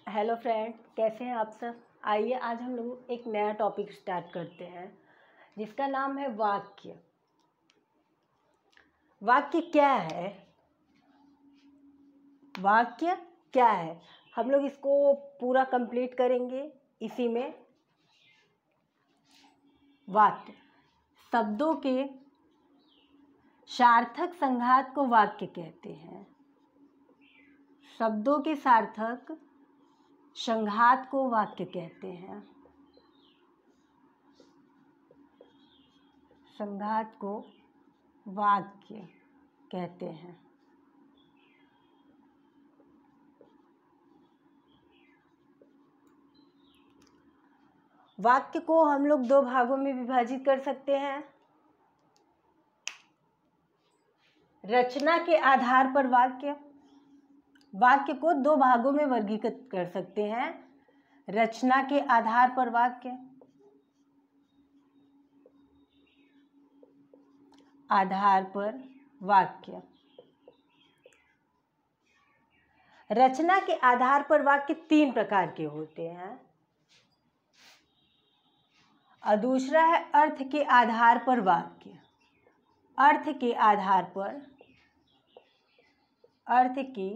Hello friend, कैसे हैं आप सब। आइए आज हम लोग एक नया टॉपिक स्टार्ट करते हैं जिसका नाम है वाक्य। वाक्य क्या है? वाक्य क्या है, हम लोग इसको पूरा कंप्लीट करेंगे इसी में। वाक्य शब्दों के सार्थक संघात को वाक्य कहते हैं। शब्दों के सार्थक संघात को वाक्य कहते हैं। संघात को वाक्य कहते हैं। वाक्य को हम लोग दो भागों में विभाजित कर सकते हैं। रचना के आधार पर वाक्य को दो भागों में वर्गीकृत कर सकते हैं। रचना के आधार पर वाक्य, आधार पर वाक्य। रचना के आधार पर वाक्य तीन प्रकार के होते हैं और दूसरा है अर्थ के आधार पर वाक्य। अर्थ के आधार पर, अर्थ के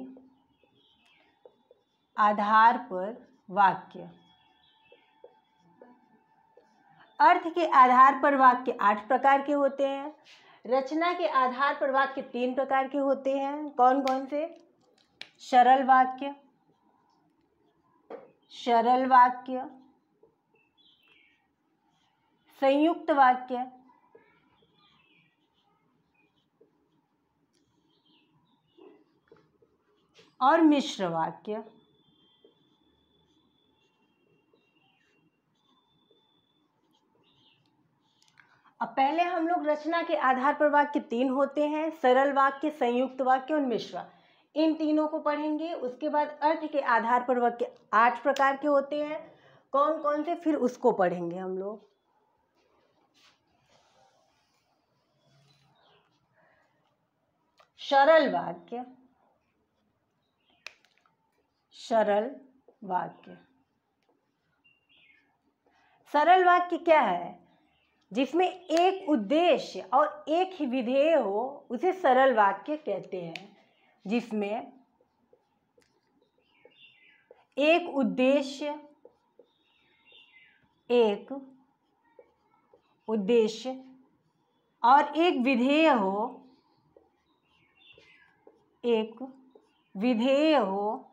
आधार पर वाक्य। अर्थ के आधार पर वाक्य 8 प्रकार के होते हैं। रचना के आधार पर वाक्य 3 प्रकार के होते हैं। कौन कौन से? सरल वाक्य, सरल वाक्य, संयुक्त वाक्य और मिश्र वाक्य। अब पहले हम लोग रचना के आधार पर वाक्य 3 होते हैं, सरल वाक्य, संयुक्त वाक्य और मिश्र। इन तीनों को पढ़ेंगे। उसके बाद अर्थ के आधार पर वाक्य 8 प्रकार के होते हैं। कौन कौन से, फिर उसको पढ़ेंगे हम लोग। सरल वाक्य, सरल वाक्य। सरल वाक्य क्या है? जिसमें एक उद्देश्य और एक ही विधेय हो, उसे सरल वाक्य कहते हैं। जिसमें एक उद्देश्य, एक उद्देश्य और एक विधेय हो, एक विधेय हो,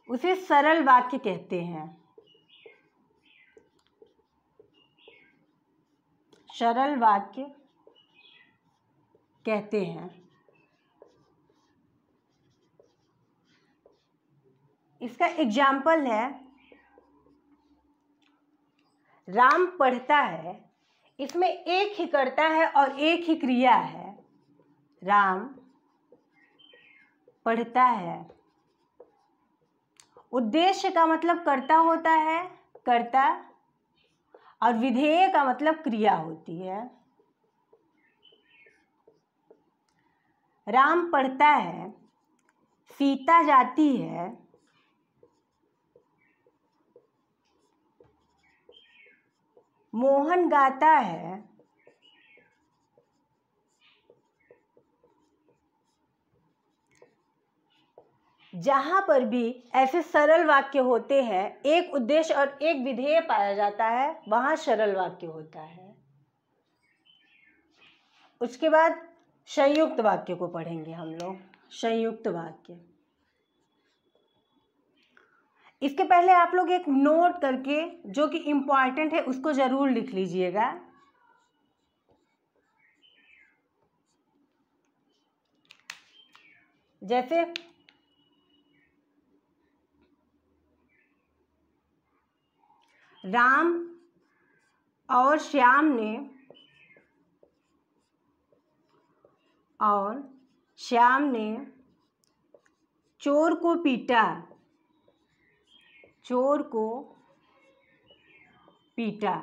उसे सरल वाक्य कहते हैं। सरल वाक्य कहते हैं। इसका एग्जाम्पल है, राम पढ़ता है। इसमें एक ही कर्ता है और एक ही क्रिया है। राम पढ़ता है। उद्देश्य का मतलब कर्ता होता है, कर्ता, और विधेय का मतलब क्रिया होती है। राम पढ़ता है, सीता जाती है, मोहन गाता है, जहां पर भी ऐसे सरल वाक्य होते हैं, एक उद्देश्य और एक विधेय पाया जाता है, वहां सरल वाक्य होता है। उसके बाद संयुक्त वाक्य को पढ़ेंगे हम लोग। संयुक्त वाक्य, इसके पहले आप लोग एक नोट करके, जो कि इम्पॉर्टेंट है, उसको जरूर लिख लीजिएगा। जैसे राम और श्याम ने चोर को पीटा, चोर को पीटा।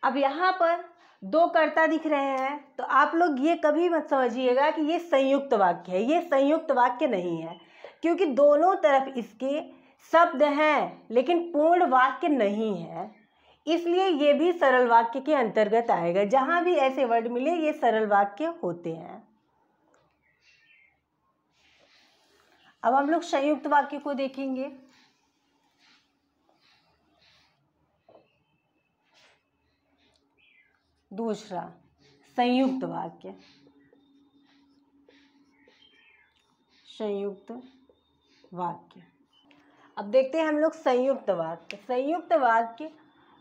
अब यहाँ पर दो कर्ता दिख रहे हैं, तो आप लोग ये कभी मत समझिएगा कि ये संयुक्त वाक्य है। ये संयुक्त वाक्य नहीं है, क्योंकि दोनों तरफ इसके शब्द हैं लेकिन पूर्ण वाक्य नहीं है, इसलिए ये भी सरल वाक्य के अंतर्गत आएगा। जहां भी ऐसे वर्ड मिले ये सरल वाक्य होते हैं। अब हम लोग संयुक्त वाक्य को देखेंगे। दूसरा संयुक्त वाक्य, संयुक्त वाक्य। अब देखते हैं हम लोग संयुक्त वाक्य। संयुक्त वाक्य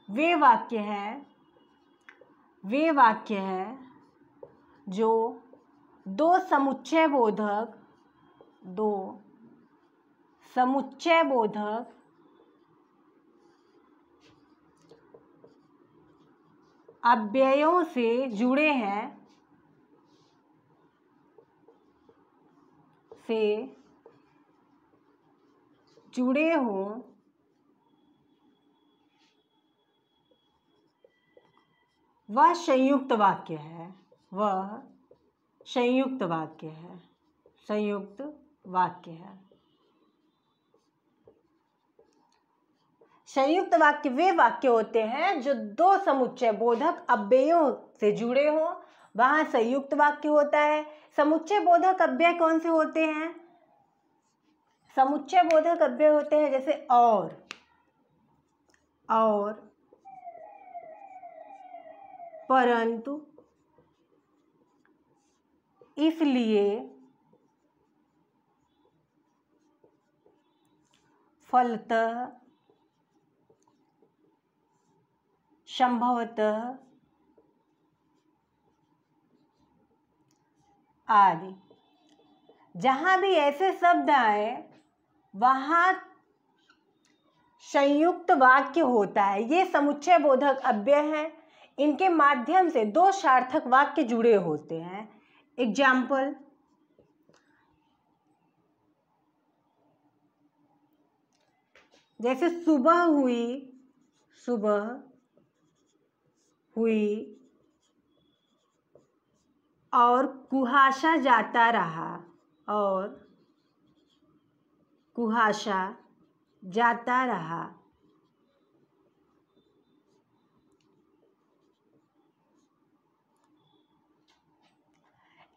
वे वाक्य हैं जो दो समुच्चय बोधक अव्ययों से जुड़े हों, वह संयुक्त वाक्य है। संयुक्त वाक्य है। संयुक्त वाक्य वे वाक्य होते हैं जो दो समुच्चय बोधक अव्ययों से जुड़े हों, वहां संयुक्त वाक्य होता है। समुच्चय बोधक अव्यय कौन से होते हैं? समुच्चय बोधक अव्यय होते हैं जैसे और, परंतु, इसलिए, फलतः, संभवतः आदि। जहां भी ऐसे शब्द आए वहां संयुक्त वाक्य होता है। ये समुच्चय बोधक अव्यय हैं, इनके माध्यम से दो सार्थक वाक्य जुड़े होते हैं। एग्जाम्पल, जैसे सुबह हुई और कुहासा जाता रहा,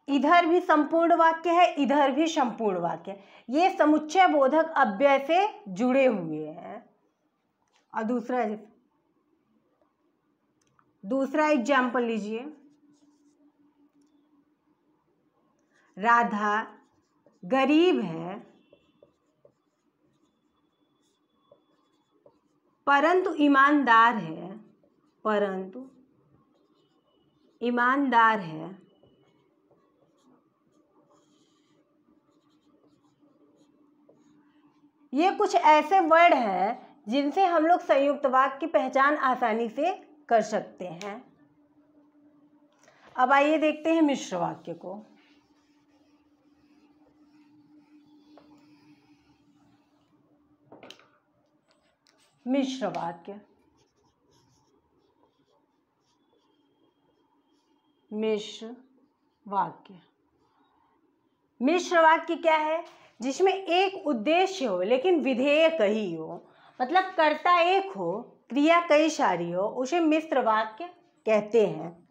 इधर भी संपूर्ण वाक्य है, इधर भी संपूर्ण वाक्य है। ये समुच्चय बोधक अव्यय से जुड़े हुए हैं। और दूसरा एग्जाम्पल लीजिए, राधा गरीब है परंतु ईमानदार है। ये कुछ ऐसे वर्ड हैं जिनसे हम लोग संयुक्त वाक्य की पहचान आसानी से कर सकते हैं। अब आइए देखते हैं मिश्र वाक्य को। मिश्र वाक्य, मिश्र वाक्य क्या है? जिसमें एक उद्देश्य हो लेकिन विधेय कई हो, मतलब कर्ता एक हो, क्रिया कई सारी हो, उसे मिश्र वाक्य कहते हैं।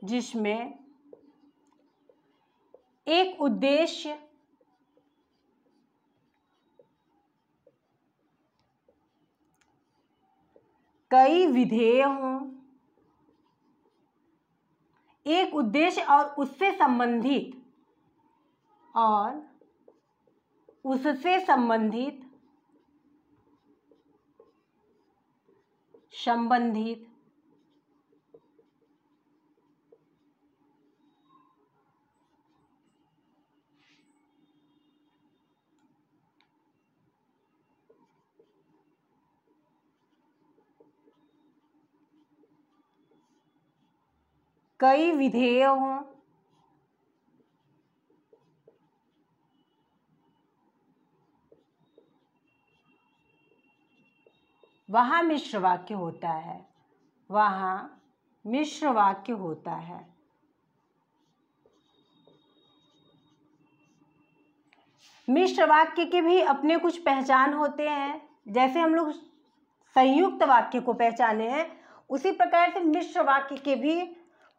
जिसमें एक उद्देश्य कई विधेय हों, एक उद्देश्य और उससे संबंधित कई विधेय हों, वहाँ मिश्र वाक्य होता है, वहाँ मिश्र वाक्य होता है। मिश्र वाक्य के भी अपने कुछ पहचान होते हैं। जैसे हम लोग संयुक्त वाक्य को पहचाने हैं, उसी प्रकार से मिश्र वाक्य के भी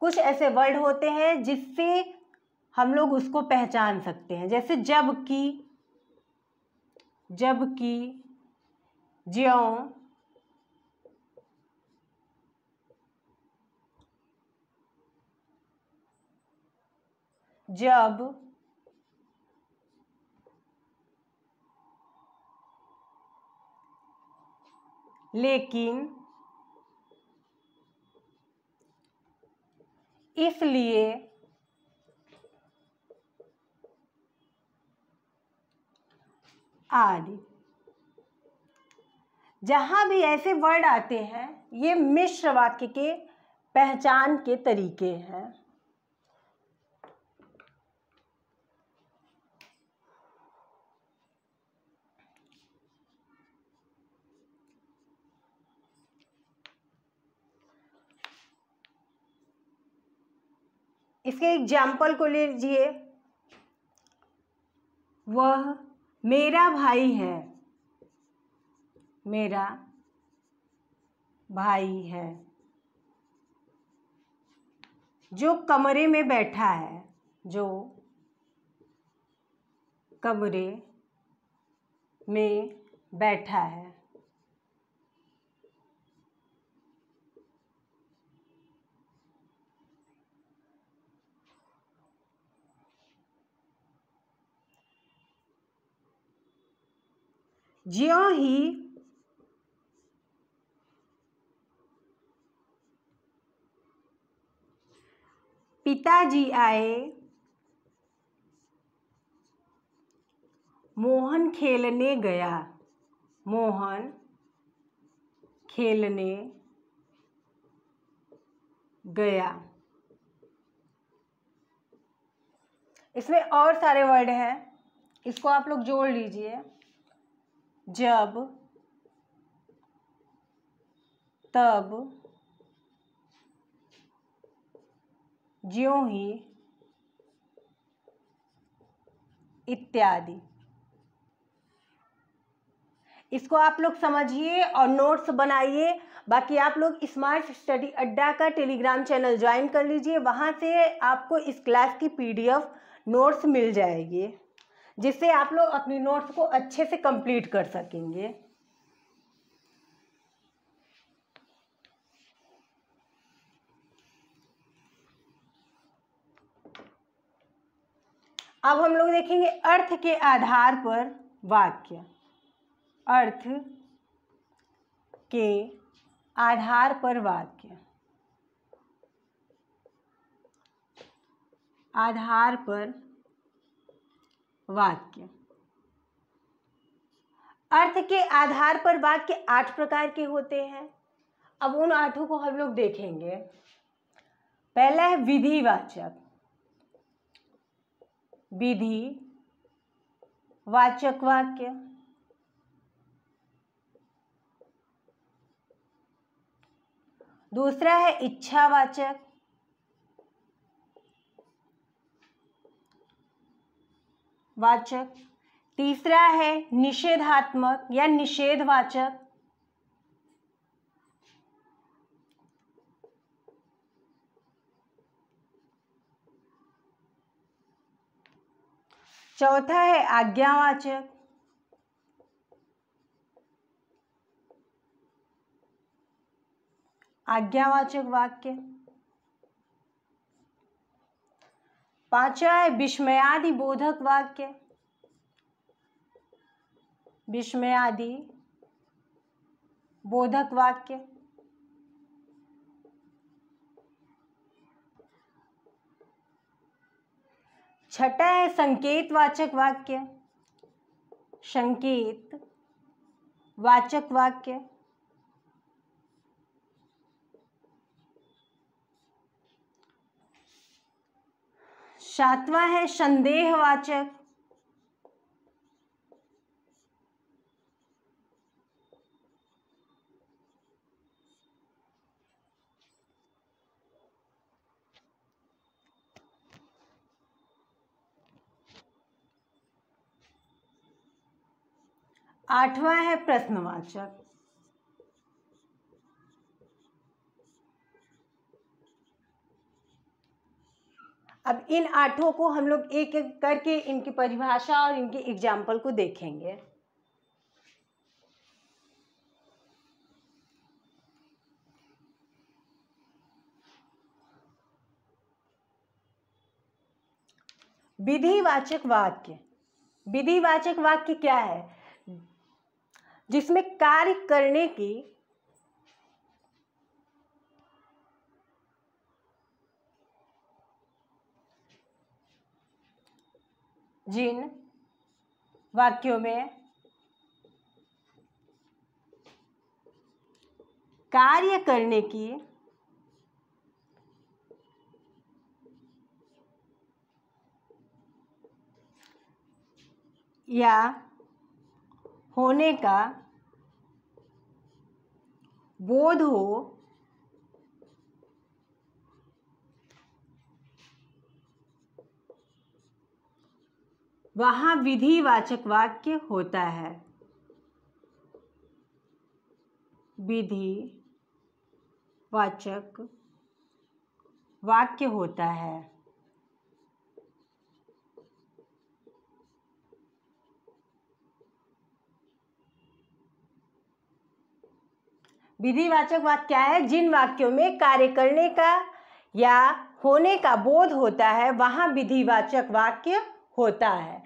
कुछ ऐसे वर्ड होते हैं जिससे हम लोग उसको पहचान सकते हैं। जैसे जबकि, जबकि, ज्यों, जब, लेकिन, इसलिए, आदि। जहाँ भी ऐसे वर्ड आते हैं ये मिश्र वाक्य के पहचान के तरीके हैं। इसके एग्जाम्पल को ले लीजिए। वह मेरा भाई है, मेरा भाई है। जो कमरे में बैठा है, जो कमरे में बैठा है। ज्यों ही पिताजी आए, मोहन खेलने गया, मोहन खेलने गया। इसमें और सारे वर्ड हैं, इसको आप लोग जोड़ लीजिए। जब, तब, ज्यों ही, इत्यादि। इसको आप लोग समझिए और नोट्स बनाइए। बाकी आप लोग स्मार्ट स्टडी अड्डा का टेलीग्राम चैनल ज्वाइन कर लीजिए, वहाँ से आपको इस क्लास की PDF नोट्स मिल जाएगी, जिससे आप लोग अपनी नोट्स को अच्छे से कंप्लीट कर सकेंगे। अब हम लोग देखेंगे अर्थ के आधार पर वाक्य। अर्थ के आधार पर वाक्य, आधार पर वाक्य। अर्थ के आधार पर वाक्य 8 प्रकार के होते हैं। अब उन 8 को हम लोग देखेंगे। पहला है विधिवाचक, विधि वाचक वाक्य। दूसरा है इच्छावाचक, वाचक। तीसरा है निषेधात्मक या निषेधवाचक। चौथा है आज्ञावाचक। आज्ञावाचक वाक्य। पांचवा है विस्मयादि बोधक वाक्य, विस्मयादि बोधक वाक्य। छठा है संकेतवाचक वाक्य, संकेत वाचक वाक्य। सातवां है संदेहवाचक। 8वां है प्रश्नवाचक। अब इन 8 को हम लोग एक एक करके इनकी परिभाषा और इनके एग्जाम्पल को देखेंगे। विधिवाचक वाक्य। विधिवाचक वाक्य क्या है? जिसमें कार्य करने की जिन वाक्यों में कार्य करने की या होने का बोध हो वहाँ विधिवाचक वाक्य होता है। विधिवाचक वाक्य होता है। विधिवाचक वाक्य क्या है? जिन वाक्यों में कार्य करने का या होने का बोध होता है वहाँ विधिवाचक वाक्य होता है।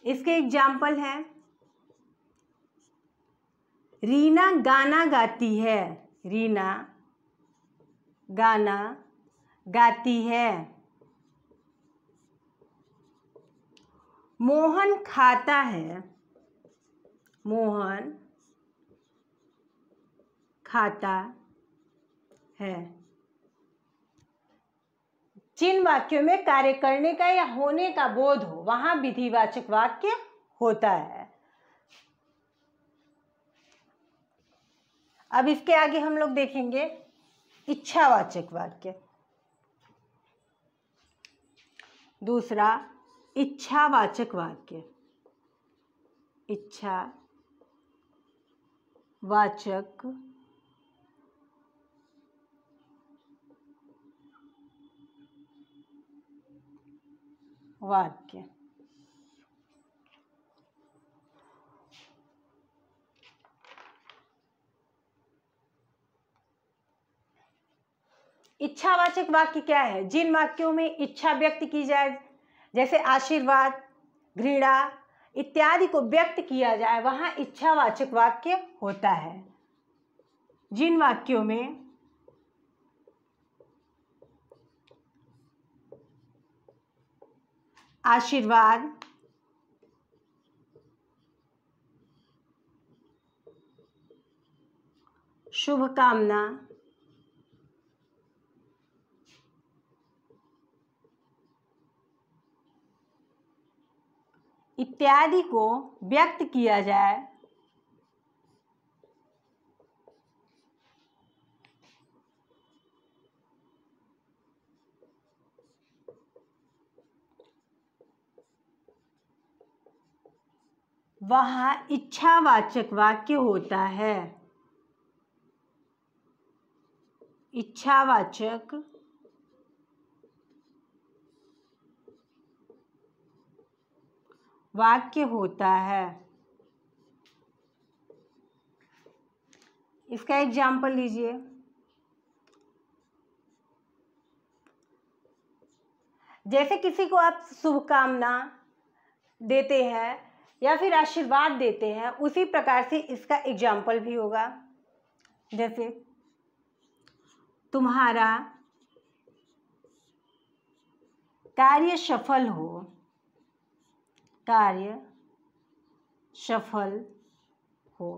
इसके एग्जाम्पल हैं, रीना गाना गाती है। रीना गाना गाती है। मोहन खाता है। मोहन खाता है। जिन वाक्यों में कार्य करने का या होने का बोध हो वहां विधिवाचक वाक्य होता है। अब इसके आगे हम लोग देखेंगे इच्छावाचक वाक्य। दूसरा इच्छावाचक वाक्य। इच्छावाचक वाक्य। इच्छावाचक वाक्य क्या है? जिन वाक्यों में इच्छा व्यक्त की जाए, जैसे आशीर्वाद, घृणा इत्यादि को व्यक्त किया जाए वहां इच्छावाचक वाक्य होता है। जिन वाक्यों में आशीर्वाद, शुभकामना, इत्यादि को व्यक्त किया जाए वहाँ इच्छावाचक वाक्य होता है। इच्छावाचक वाक्य होता है। इसका एग्जाम्पल लीजिए, जैसे किसी को आप शुभकामना देते हैं या फिर आशीर्वाद देते हैं, उसी प्रकार से इसका एग्जाम्पल भी होगा। जैसे तुम्हारा कार्य सफल हो। कार्य सफल हो।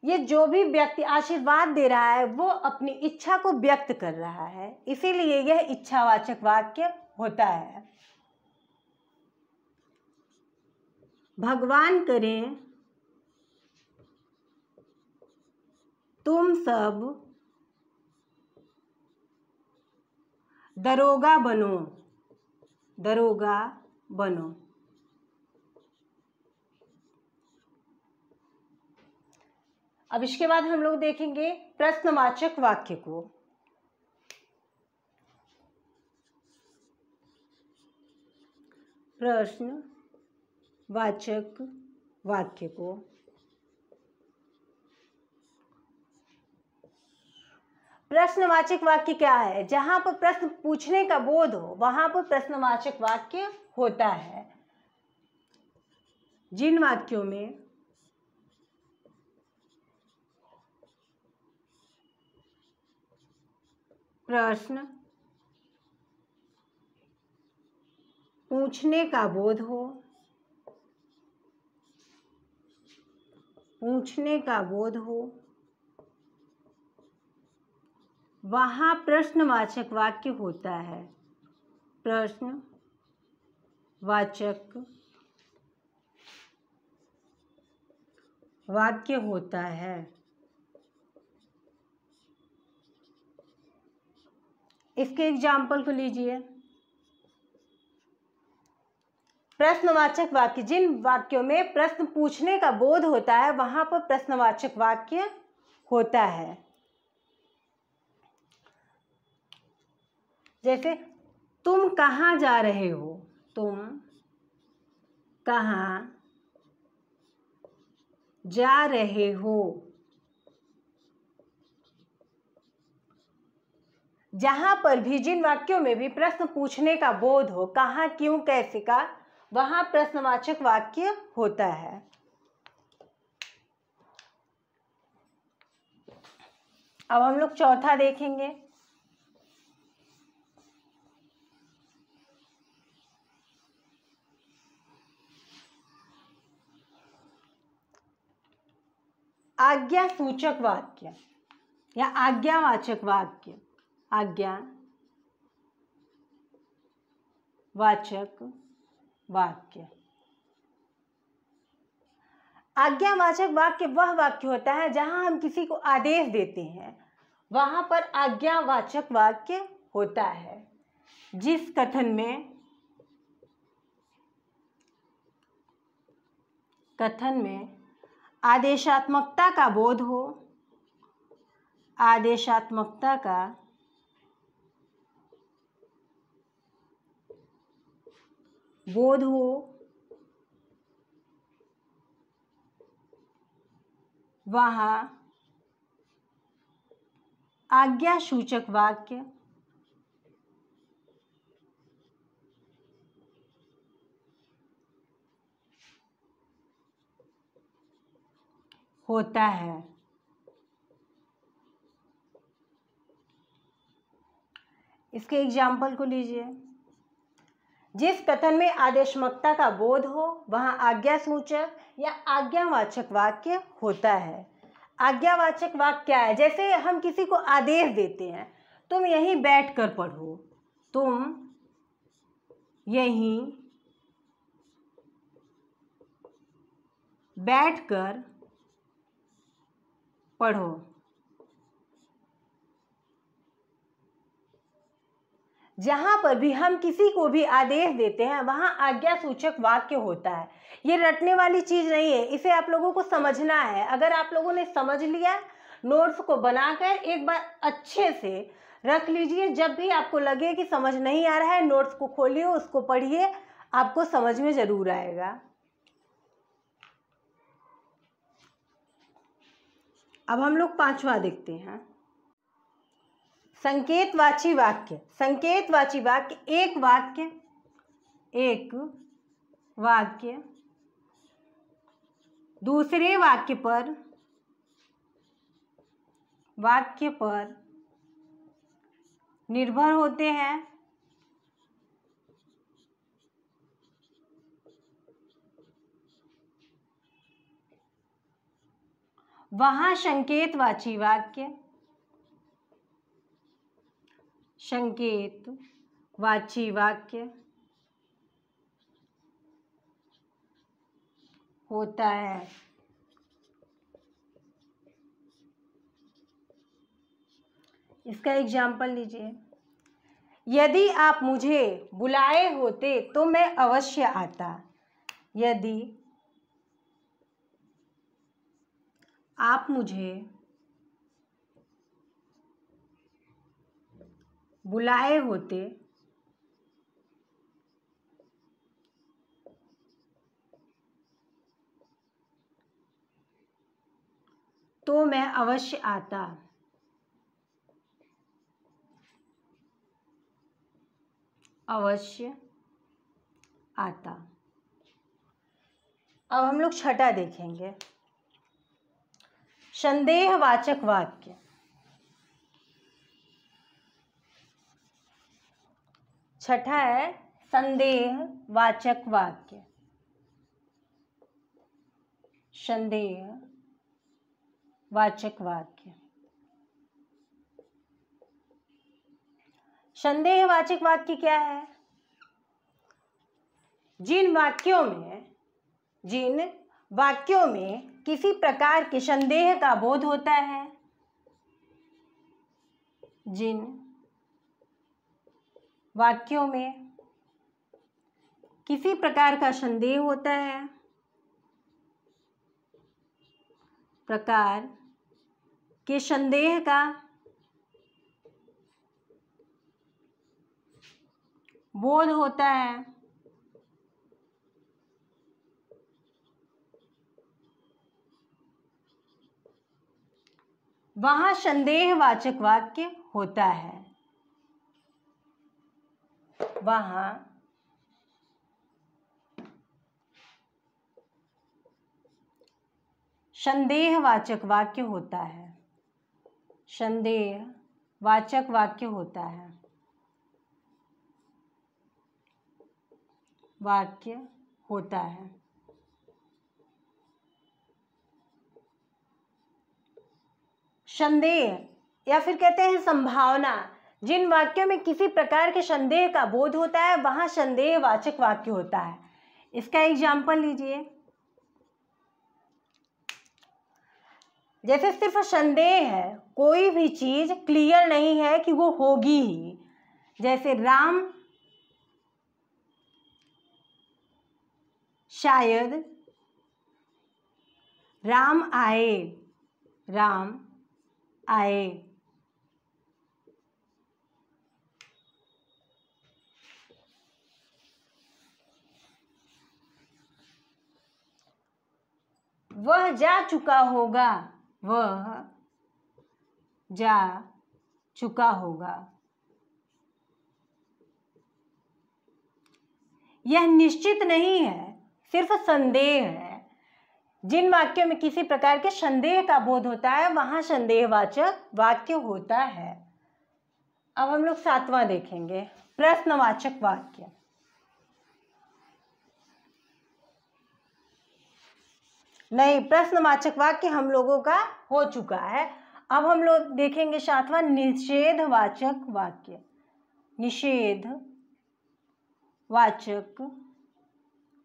ये जो भी व्यक्ति आशीर्वाद दे रहा है वो अपनी इच्छा को व्यक्त कर रहा है, इसीलिए यह इच्छावाचक वाक्य होता है। भगवान करे तुम सब दरोगा बनो। दरोगा बनो। अब इसके बाद हम लोग देखेंगे प्रश्नवाचक वाक्य को। प्रश्नवाचक वाक्य को प्रश्नवाचक वाक्य क्या है? जहां पर प्रश्न पूछने का बोध हो वहां पर प्रश्नवाचक वाक्य होता है। जिन वाक्यों में प्रश्न पूछने का बोध हो, वहां प्रश्नवाचक वाक्य होता है। प्रश्नवाचक वाक्य होता है। इसके एग्जाम्पल को लीजिए। प्रश्नवाचक वाक्य, जिन वाक्यों में प्रश्न पूछने का बोध होता है वहां पर प्रश्नवाचक वाक्य होता है। जैसे तुम कहाँ जा रहे हो? तुम कहाँ जा रहे हो? जहां पर भी, जिन वाक्यों में भी प्रश्न पूछने का बोध हो, कहाँ, क्यों, कैसे का, वहां प्रश्नवाचक वाक्य होता है। अब हम लोग चौथा देखेंगे। आज्ञा सूचक वाक्य या आज्ञावाचक वाक्य। आज्ञावाचक वाक्य। आज्ञावाचक वाक्य वह वाक्य होता है जहां हम किसी को आदेश देते हैं, वहां पर आज्ञावाचक वाक्य होता है। जिस कथन में आदेशात्मकता का बोध हो, वहाँ आज्ञा सूचक वाक्य होता है। इसके एग्जाम्पल को लीजिए। जिस कथन में आदेशात्मकता का बोध हो वहाँ आज्ञा सूचक या आज्ञावाचक वाक्य होता है। आज्ञावाचक वाक्य क्या है? जैसे हम किसी को आदेश देते हैं, तुम यहीं बैठकर पढ़ो, तुम यहीं बैठकर पढ़ो। जहां पर भी हम किसी को भी आदेश देते हैं वहां आज्ञा सूचक वाक्य होता है। ये रटने वाली चीज नहीं है, इसे आप लोगों को समझना है। अगर आप लोगों ने समझ लिया, नोट्स को बनाकर एक बार अच्छे से रख लीजिए। जब भी आपको लगे कि समझ नहीं आ रहा है, नोट्स को खोलिए, उसको पढ़िए, आपको समझ में जरूर आएगा। अब हम लोग पांचवा देखते हैं, संकेतवाची वाक्य। संकेतवाची वाक्य एक वाक्य दूसरे वाक्य पर निर्भर होते हैं। वहाँ संकेतवाची वाक्य होता है। इसका एग्जाम्पल लीजिए। यदि आप मुझे बुलाए होते तो मैं अवश्य आता। यदि आप मुझे बुलाए होते तो मैं अवश्य आता। अवश्य आता। अब हम लोग छठा देखेंगे, संदेहवाचक वाक्य। छठा है संदेहवाचक वाक्य। संदेहवाचक वाक्य। संदेहवाचक वाक्य क्या है? जिन वाक्यों में किसी प्रकार के संदेह का बोध होता है, जिन वाक्यों में किसी प्रकार का संदेह होता है, प्रकार के संदेह का बोध होता है, वहां संदेहवाचक वाक्य होता है। वहां संदेहवाचक वाक्य होता है। संदेहवाचक वाक्य होता है। वाक्य होता है। संदेह या फिर कहते हैं संभावना, जिन वाक्यों में किसी प्रकार के संदेह का बोध होता है वहां संदेहवाचक वाक्य होता है। इसका एग्जाम्पल लीजिए। जैसे सिर्फ संदेह है, कोई भी चीज क्लियर नहीं है कि वो होगी ही। जैसे राम शायद, राम आए, राम आए। वह जा चुका होगा, वह जा चुका होगा। यह निश्चित नहीं है, सिर्फ संदेह है। जिन वाक्यों में किसी प्रकार के संदेह का बोध होता है वहां संदेहवाचक वाक्य होता है। अब हम लोग सातवां देखेंगे, प्रश्नवाचक वाक्य। नहीं, प्रश्नवाचक वाक्य हम लोगों का हो चुका है। अब हम लोग देखेंगे सातवां, निषेधवाचक वाक्य। निषेधवाचक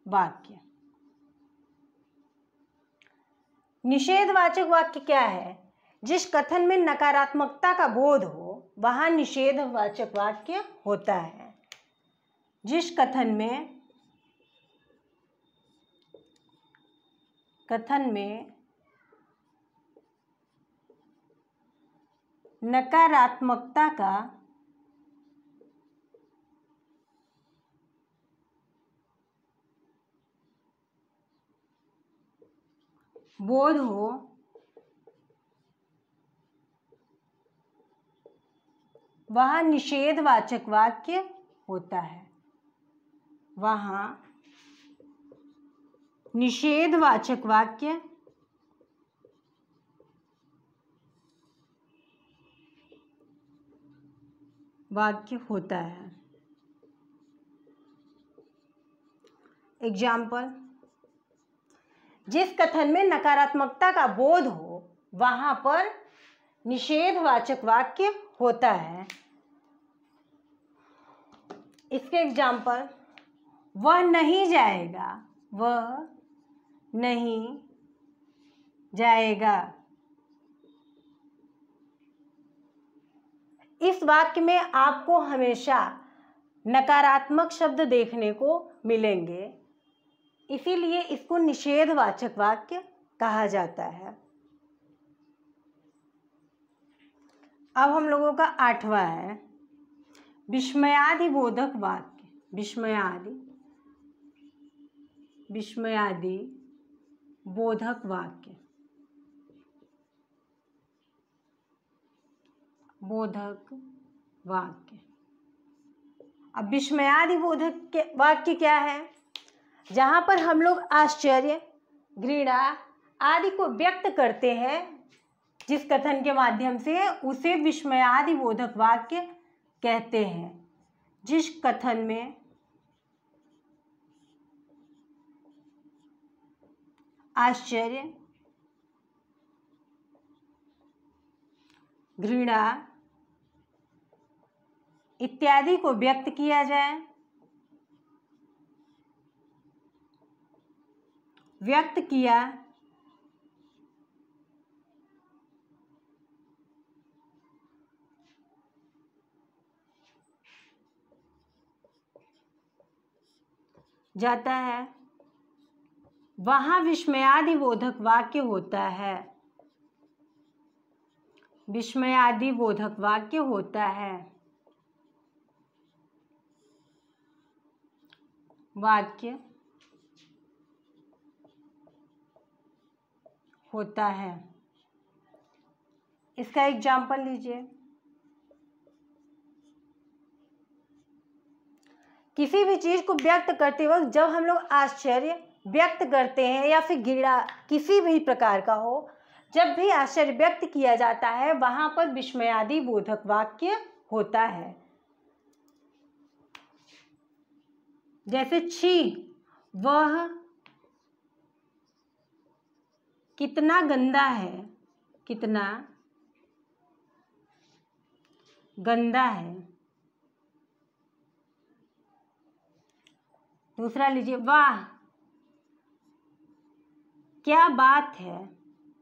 वाक्य। निषेधवाचक वाक्य क्या है? जिस कथन में नकारात्मकता का बोध हो वहां निषेधवाचक वाक्य होता है। जिस कथन में नकारात्मकता का बोध हो वहां निषेधवाचक वाक्य होता है। वहां निषेधवाचक वाक्य होता है। एग्जाम्पल, जिस कथन में नकारात्मकता का बोध हो वहां पर निषेधवाचक वाक्य होता है। इसके एग्जाम्पल, वह नहीं जाएगा, वह नहीं जाएगा। इस वाक्य में आपको हमेशा नकारात्मक शब्द देखने को मिलेंगे, इसीलिए इसको निषेधवाचक वाक्य कहा जाता है। अब हम लोगों का 8वां है विस्मयादि बोधक वाक्य। विस्मयादि बोधक वाक्य। अब विस्मयादि बोधक वाक्य क्या है? जहाँ पर हम लोग आश्चर्य, घृणा आदि को व्यक्त करते हैं जिस कथन के माध्यम से, उसे विस्मयादि बोधक वाक्य कहते हैं। जिस कथन में आश्चर्य, घृणा इत्यादि को व्यक्त किया जाए, व्यक्त किया जाता है, वहाँ विस्मयादि बोधक वाक्य होता है। विस्मयादि बोधक वाक्य होता है। वाक्य होता है। इसका एग्जाम्पल लीजिए। किसी भी चीज को व्यक्त करते वक्त जब हम लोग आश्चर्य व्यक्त करते हैं या फिर घृणा किसी भी प्रकार का हो, जब भी आश्चर्य व्यक्त किया जाता है वहां पर विस्मयादि बोधक वाक्य होता है। जैसे छी, वह कितना गंदा है, कितना गंदा है। दूसरा लीजिए, वाह क्या बात है,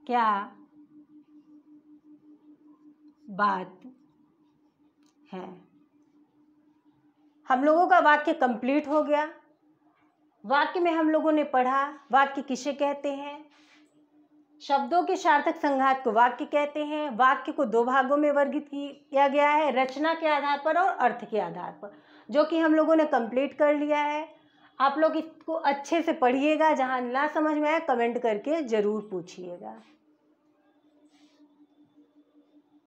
क्या बात है। हम लोगों का वाक्य कंप्लीट हो गया। वाक्य में हम लोगों ने पढ़ा वाक्य किसे कहते हैं, शब्दों के सार्थक संघात को वाक्य कहते हैं। वाक्य को 2 भागों में वर्गित किया गया है, रचना के आधार पर और अर्थ के आधार पर, जो कि हम लोगों ने कंप्लीट कर लिया है। आप लोग इसको अच्छे से पढ़िएगा, जहाँ ना समझ में आए कमेंट करके ज़रूर पूछिएगा।